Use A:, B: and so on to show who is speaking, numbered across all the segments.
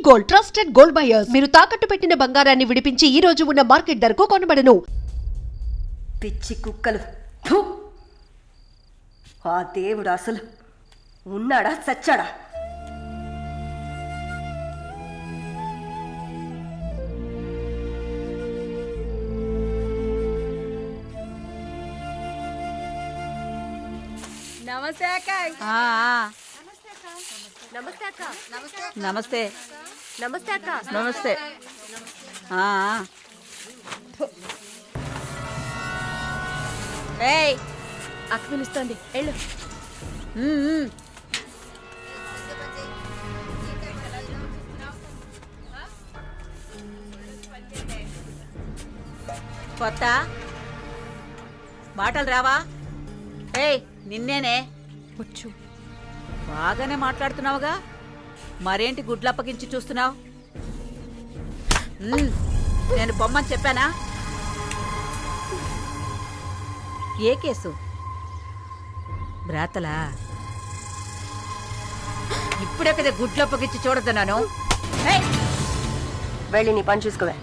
A: Gold trusted gold buyers మీరు తాకట్టు పెట్టిన బంగారాన్ని విడిపించి ఈ రోజు ఉన్న మార్కెట్ ధరకు కొనబడను.
B: పిచ్చి కుక్కలు, ఫు! ఆ దేవుడు అసలు ఉన్నాడా చచ్చాడా?
C: నమస్తే అక్క.
B: నమస్తే అక్క.
C: నమస్తే
B: నమస్తే అక్క.
C: నమస్తే. ఏయ్,
B: అక్క పిలుస్తోంది, వెళ్ళు.
C: కొత్త మాటలు రావా? ఏయ్, నిన్నేనే.
B: వచ్చు.
C: బాగానే మాట్లాడుతున్నావుగా, మరేంటి గుడ్లప్పగించి చూస్తున్నావు? నేను బొమ్మని చెప్పానా? ఏ కేసు? బ్రాతలా? ఇప్పుడే కదా గుడ్లప్పగించి చూడతున్నాను.
B: వెళ్ళి నీ పని చూసుకోవే.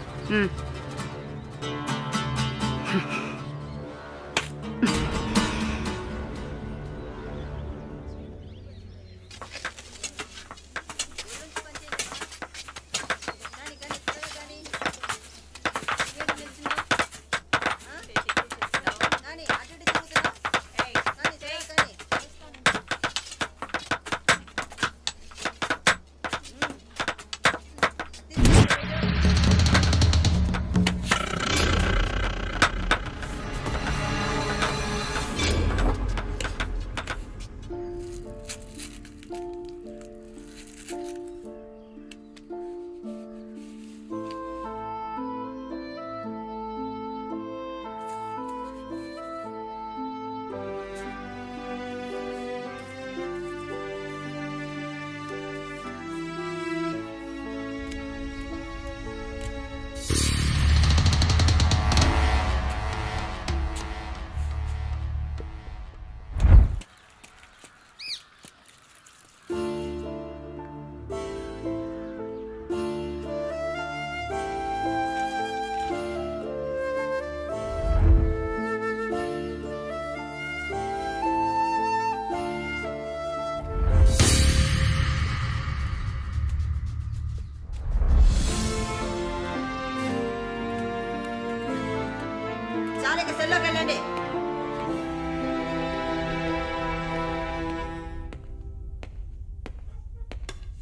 C: వెళ్ళండి.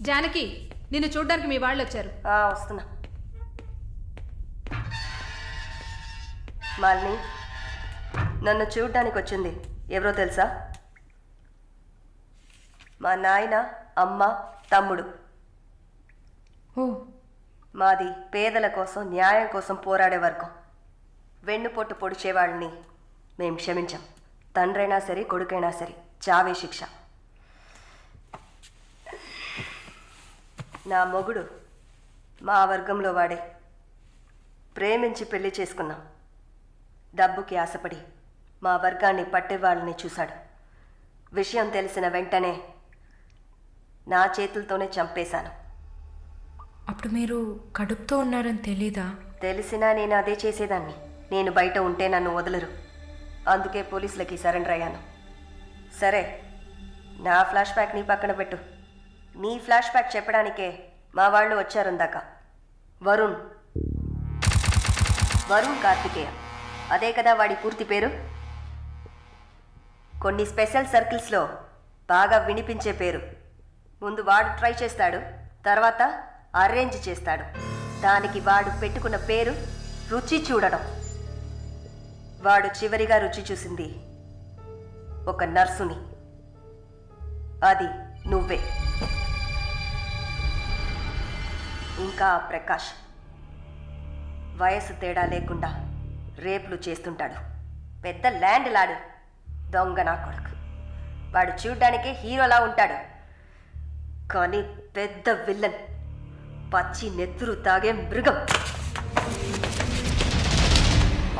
D: జానకి, నిన్ను చూడ్డానికి మీ వాళ్ళు వచ్చారు.
B: వస్తున్నా. మాలిని, నన్ను చూడ్డానికి వచ్చింది ఎవరో తెలుసా? మా నాయన, అమ్మ, తమ్ముడు. మాది పేదల కోసం, న్యాయం కోసం పోరాడే వర్గం. వెన్నుపొట్టు పొడిచేవాళ్ళని మేం క్షమించాం. తండ్రైనా సరే, కొడుకైనా సరే, చావే శిక్ష. నా మొగుడు మా వర్గంలో వాడే. ప్రేమించి పెళ్లి చేసుకున్నాం. డబ్బుకి ఆశపడి మా వర్గాన్ని పట్టేవాళ్ళని చూశాడు. విషయం తెలిసిన వెంటనే నా చేతులతోనే చంపేశాను.
E: అప్పుడు మీరు కడుపుతో ఉన్నారని తెలీదా?
B: తెలిసినా నేను అదే చేసేదాన్ని. నేను బయట ఉంటే నన్ను వదలరు. అందుకే పోలీసులకి సరెండర్ అయ్యాను. సరే, నా ఫ్లాష్ బ్యాక్ నీ పక్కన పెట్టు. నీ ఫ్లాష్ బ్యాక్ చెప్పడానికే మా వాళ్ళు వచ్చారుందాక. వరుణ్ కార్తికేయ, అదే కదా వాడి పూర్తి పేరు. కొన్ని స్పెషల్ సర్కిల్స్లో బాగా వినిపించే పేరు. ముందు వాడు ట్రై చేస్తాడు, తర్వాత అరేంజ్ చేస్తాడు. దానికి వాడు పెట్టుకున్న పేరు రుచి చూడడం. వాడు చివరిగా రుచి చూసింది ఒక నర్సుని. అది నువ్వే. ఇంకా ప్రకాష్ వయసు తేడా లేకుండా రేపులు చేస్తుంటాడు. పెద్ద ల్యాండ్ లాడు, దొంగ నా కొడుకు. వాడు చూడ్డానికే హీరోలా ఉంటాడు, కానీ పెద్ద విల్లన్, పచ్చి నెత్తురు తాగే మృగం.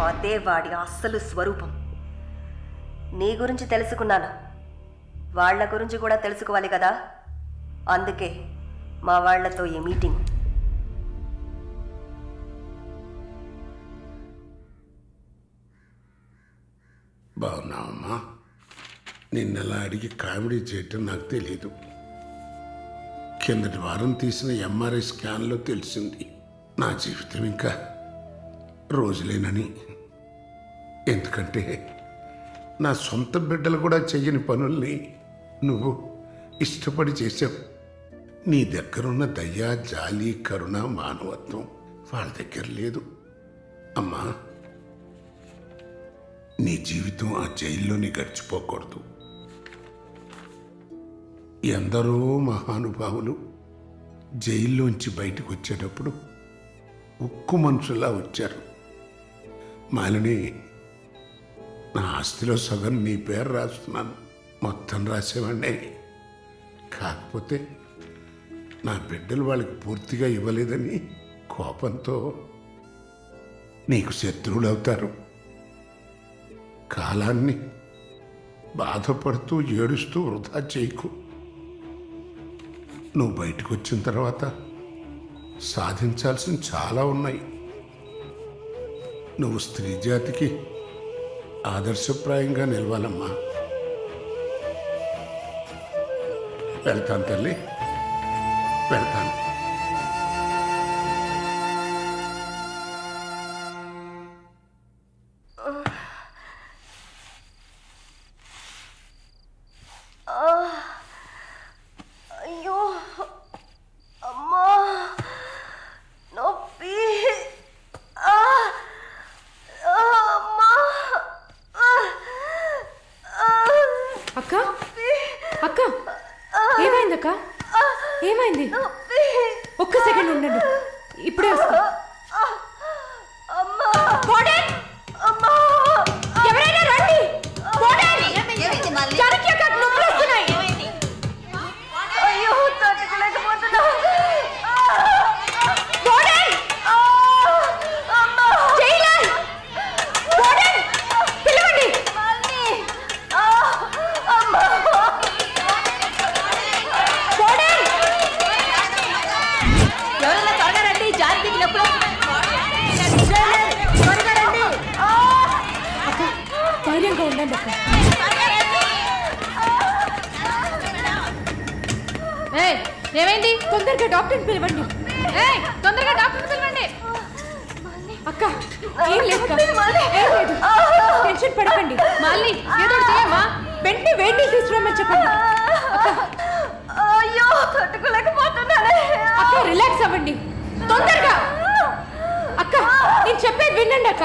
B: అదే వాడి అస్సలు స్వరూపం. నీ గురించి తెలుసుకున్నాను, వాళ్ళ గురించి కూడా తెలుసుకోవాలి కదా. అందుకే మా వాళ్లతో ఈ మీటింగ్.
F: బాగున్నావమ్మా? నిన్నలా అడిగి కామెడీ చేయటం నాకు తెలీదు. కిందటి వారం తీసిన ఎంఆర్ఐ స్కాన్లో తెలిసింది నా జీవితం ఇంకా రోజులేనని. ఎందుకంటే నా సొంత బిడ్డలు కూడా చెయ్యని పనుల్ని నువ్వు ఇష్టపడి చేసావు. నీ దగ్గరున్న దయ, జాలి, కరుణ, మానవత్వం వాళ్ళ దగ్గర లేదు. అమ్మా, నీ జీవితం ఆ జైల్లోనే గడిచిపోకూడదు. ఎందరో మహానుభావులు జైల్లోంచి బయటకు వచ్చేటప్పుడు ఉక్కు మనుషులా వచ్చారు. మాలిని, నా ఆస్తిలో సగం నీ పేరు రాస్తున్నాను, మొత్తం రాసేవాడినే. కాకపోతే నా బిడ్డలు వాళ్ళకి పూర్తిగా ఇవ్వలేదని కోపంతో నీకు శత్రువులు అవుతారు. కాలాన్ని బాధపడుతూ ఏడుస్తూ వృధా చేయకు. నువ్వు బయటకు వచ్చిన తర్వాత సాధించాల్సిన చాలా ఉన్నాయి. నువ్వు స్త్రీ జాతికి ఆదర్శప్రాయంగా నిలవాలమ్మా. వెళ్తాను తల్లి, వెళ్తాను.
B: అయ్యో అమ్మా, నొప్పి. అమ్మా,
E: అక్క అక్క ఏమైంది? అక్క ఏమైంది? ఒక్క సెకండ్ ఉండండి, ఇప్పుడే వస్తా.
B: అమ్మా,
E: అమ్మా, ఎవరైనా రండి. జానకి అక్క, నొప్పులు వస్తున్నాయి.
B: అయ్యో తట్టుకోలేకపోతున్నా.
E: పిలవండి.
C: ఎవరైనా త్వరగా రండి, జానకి నొప్పులు
E: అక్క, ధైర్యంగా ఉండండి అక్క.
D: ఏమైంది?
E: తొందరగా డాక్టర్ని పిలవండి.
D: తొందరగా డాక్టర్ పిలవండి.
E: అక్క, ఏం లేదు అక్క. ఏం లేదు, టెన్షన్ పడకండి.
D: మళ్ళీ ఏదో ఒకటి చేయమ్మా.
E: వెంటనే వేడి నీళ్ళు తీసుకురామని చెప్పండి.
B: అయ్యో తట్టుకోలేకపోతున్నానే.
E: అక్క, రిలాక్స్ అవ్వండి తొందరగా. అక్క, నేను చెప్పేది వినండి అక్క.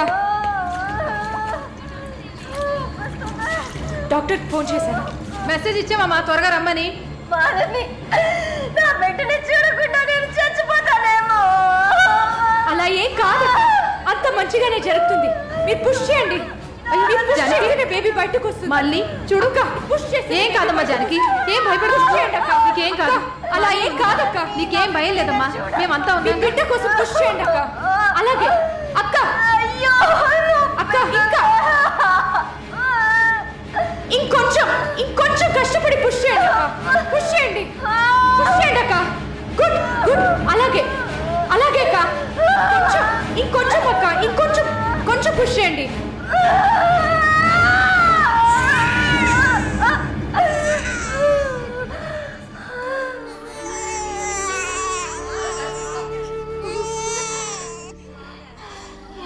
E: డాక్టర్ ఫోన్ చేశాను.
D: మెసేజ్ ఇచ్చామమ్మా త్వరగా రమ్మని.
B: మాలని, నా బిడ్డని చూడకుండా నేను చచ్చిపోతానేమో.
E: అలా ఏం కాదు, అంత మంచిగానే జరుగుతుంది. మీరు పుష్ చేయండి. బేబీ బయటకు వస్తుంది.
D: మళ్ళీ చూడు,
E: పుష్ చేసి.
D: ఏం కాదమ్మా జానకి, ఏం భయపడకు.
E: చేయండి అక్క.
D: నీకేం కాదు.
E: అలా ఏం కాదక్క.
D: నీకేం భయం లేదమ్మా, మేమంతా
E: మీ
D: ఉన్నాం.
E: బిడ్డ కోసం పుష్ చేయండి అక్క. అలాగే అక్క.
B: అయ్యో
E: అక్క, ఇంకా ఇంకొంచెం కష్టపడి పుష్ చేయండి అక్క. పుష్ చేయండి, పుష్ చేయండి అక్క. Good good. అలాగే అక్క. ఇంకొంచెం అక్క, కొంచెం పుష్ చేయండి.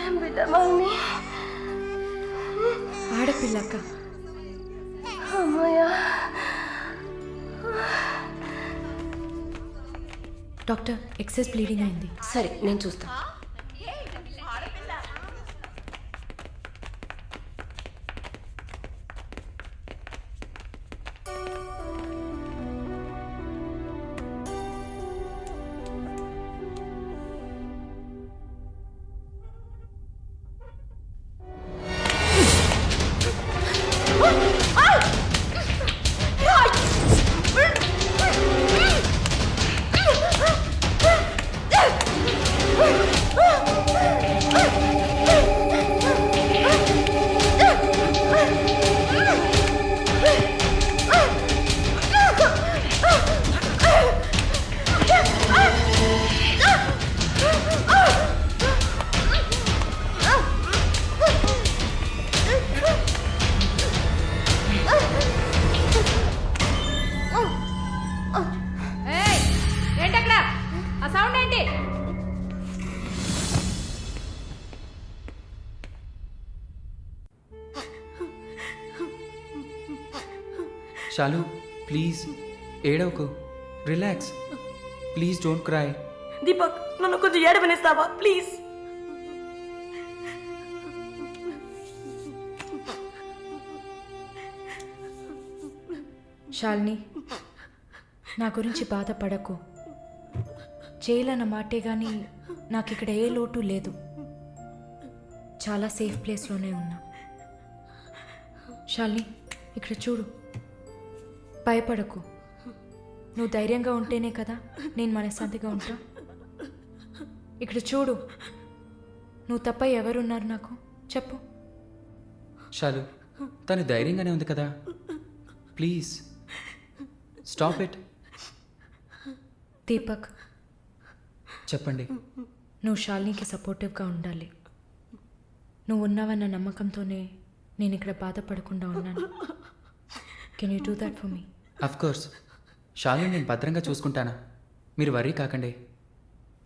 B: ఏం బిడ్డ మమ్మీ?
E: ఆడపిల్ల అక్క.
B: అమ్మయ్యా.
E: డాక్టర్, ఎక్సెస్ బ్లీడింగ్ అయింది.
B: సరే, నేను చూస్తా.
D: ఆ సౌండ్ ఏంటి?
G: షాలు ప్లీజ్ ఏడవకు, relax, please don't cry.
C: Deepak నన్ను కొంచెం ఏడవనిస్తావా ప్లీజ్?
E: శాలిని, నా గురించి బాధపడకు. జైలన్న మాటే కానీ నాకు ఇక్కడ ఏ లోటు లేదు. చాలా సేఫ్ ప్లేస్లోనే ఉన్నా. శాలిని, ఇక్కడ చూడు, భయపడకు. నువ్వు ధైర్యంగా ఉంటేనే కదా నేను మనశ్శాంతిగా ఉంటా. ఇక్కడ చూడు, నువ్వు తప్ప ఎవరున్నారు నాకు చెప్పు.
G: షాలు తను ధైర్యంగానే ఉంది కదా, ప్లీజ్ స్టాప్ ఇట్.
E: దీపక్,
G: చెప్పండి.
E: నువ్వు శాలినికి సపోర్టివ్గా ఉండాలి. నువ్వు ఉన్నావన్న నమ్మకంతోనే నేను ఇక్కడ బాధపడకుండా ఉన్నాను. Can you do that for me?
G: Of course, షాలు నేను భద్రంగా చూసుకుంటానా, మీరు వరీ కాకండి.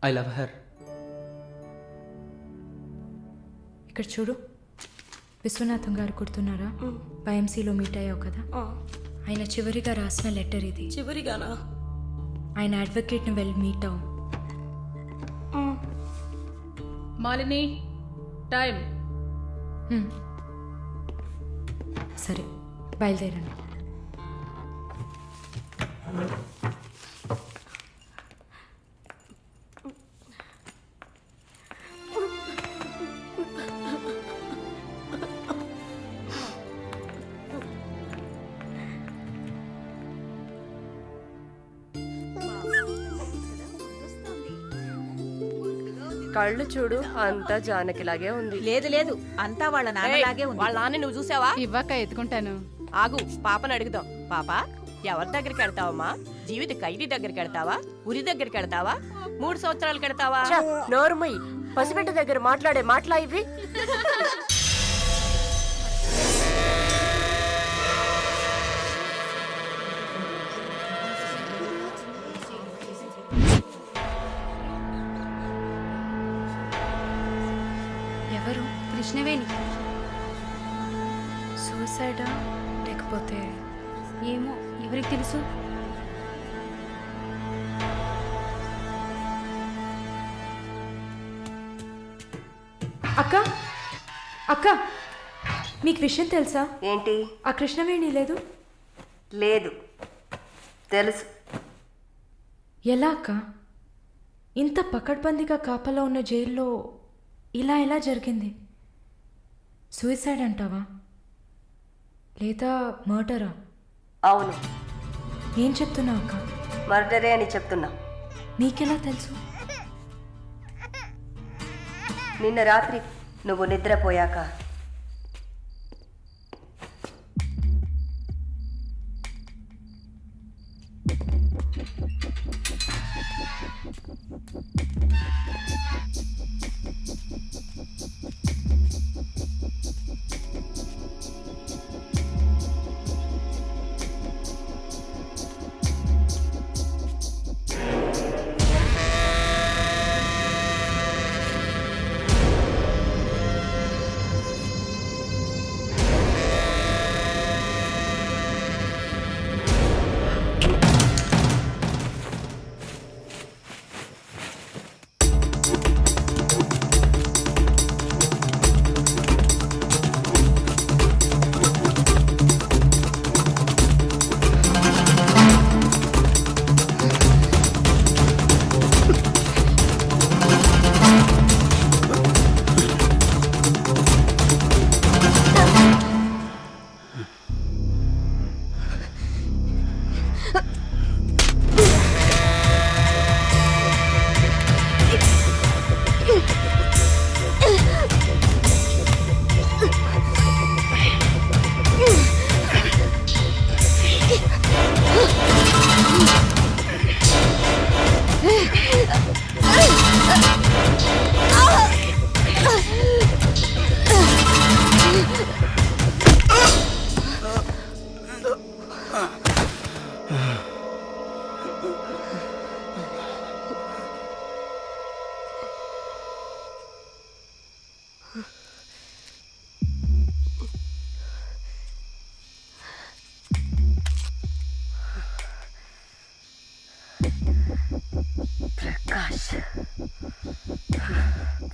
G: I love her.
E: ఇక్కడ చూడు, విశ్వనాథం గారు గుర్తున్నారా? వైఎంసీలో మీట్ అయ్యావు కదా, ఆయన చివరిగా రాసిన లెటర్ ఇది.
C: చివరిగానా?
E: ఆయన అడ్వకేట్ని వెళ్ళి మీట్ అవ్వు.
D: మాలిని, టైం.
E: సరే, బయలుదేరండి.
B: కళ్ళు చూడు, అంతా జానకిలాగే ఉంది.
C: లేదు లేదు, అంతా వాళ్ళ నాన్నలాగే ఉంది. వాళ్ళ నాన్న నువ్వు చూసావా?
D: ఇవ్వక ఎత్తుకుంటాను.
C: ఆగు, పాపను అడుగుదాం. పాప, ఎవరి దగ్గరికి వెళ్తావమ్మా? జీవిత ఖైదీ దగ్గరికి వెళ్తావా? ఉరి దగ్గరికి వెళ్తావా? 3 సంవత్సరాలకు వెళ్తావా?
B: నోరుమయ్యి, పసిబిడ్డ దగ్గర మాట్లాడే మాటలా ఇవి?
E: ఎవరు?
D: కృష్ణవేణి.
E: సూసైడా లేకపోతే?
D: ఏమో, ఎవరికి తెలుసు?
E: అక్క, అక్క, మీకు విషయం తెలుసా?
B: ఏంటి?
E: ఆ కృష్ణవేణి లేదు.
B: లేదు, తెలుసు.
E: ఎలా అక్క? ఇంత పకడ్బందీగా కాపలా ఉన్న జైల్లో ఇలా ఎలా జరిగింది? సూసైడ్ అంటావా లేదా మర్డరా?
B: అవును,
E: ఏం చెప్తున్నావు అక్క?
B: మర్డరే అని చెప్తున్నా.
E: నీకెలా తెలుసు?
B: నిన్న రాత్రి నువ్వు నిద్రపోయాక శభాష్.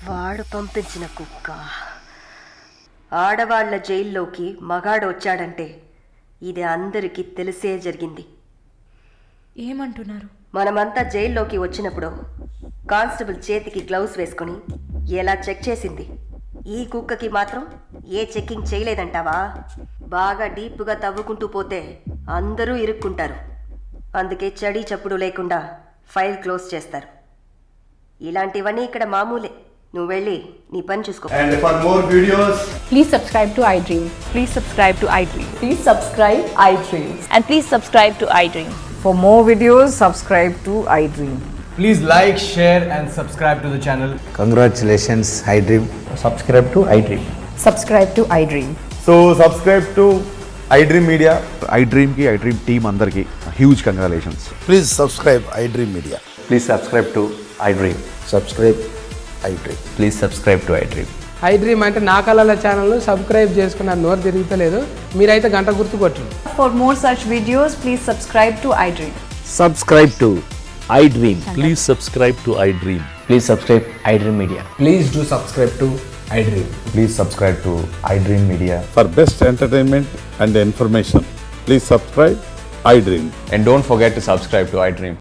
B: వాడు పంపించిన కుక్క. ఆడవాళ్ల జైల్లోకి మగాడు వచ్చాడంటే ఇది అందరికీ తెలిసే జరిగింది.
E: ఏమంటున్నారు?
B: మనమంతా జైల్లోకి వచ్చినప్పుడు కానిస్టేబుల్ చేతికి గ్లౌస్ వేసుకుని ఎలా చెక్ చేసింది. ఈ కుక్కకి మాత్రం ఏ చెక్కింగ్ చేయలేదంటావా? బాగా డీప్గా తవ్వుకుంటూ పోతే అందరూ ఇరుక్కుంటారు. అందుకే చడి చప్పుడు లేకుండా ఫైల్ క్లోజ్ చేస్తారు. ఇలాంటివన్నీ ఇక్కడ మామూలే. నువ్వు వెళ్ళి నీ పని చూసుకో.
H: And for more videos,
E: Please subscribe to iDream.
I: Please subscribe to iDream.
J: Please subscribe iDream.
I: And please subscribe to iDream.
J: For more videos, subscribe to iDream.
H: please like, share, and subscribe to the channel.
K: Congratulations, iDream. Subscribe to iDream.
J: Subscribe to iDream.
H: So subscribe to iDream Media.
L: iDream ki iDream team andarki huge congratulations.
K: Please subscribe iDream Media.
L: Please subscribe to iDream.
K: Subscribe iDream.
L: Please subscribe to iDream.
M: iDream అంటే నా కళల channel subscribe చేసుకున్న నోరు తిరుగుతలేదు. మీరైతే గంట గుర్తు కొట్టండి.
J: For more such videos, please subscribe to iDream.
K: Subscribe to iDream.
L: Please subscribe to iDream.
K: Please subscribe iDream Media.
H: Please do subscribe to iDream.
L: Please subscribe to iDream Media.
F: For best entertainment and information, please subscribe iDream.
L: And don't forget to subscribe to iDream.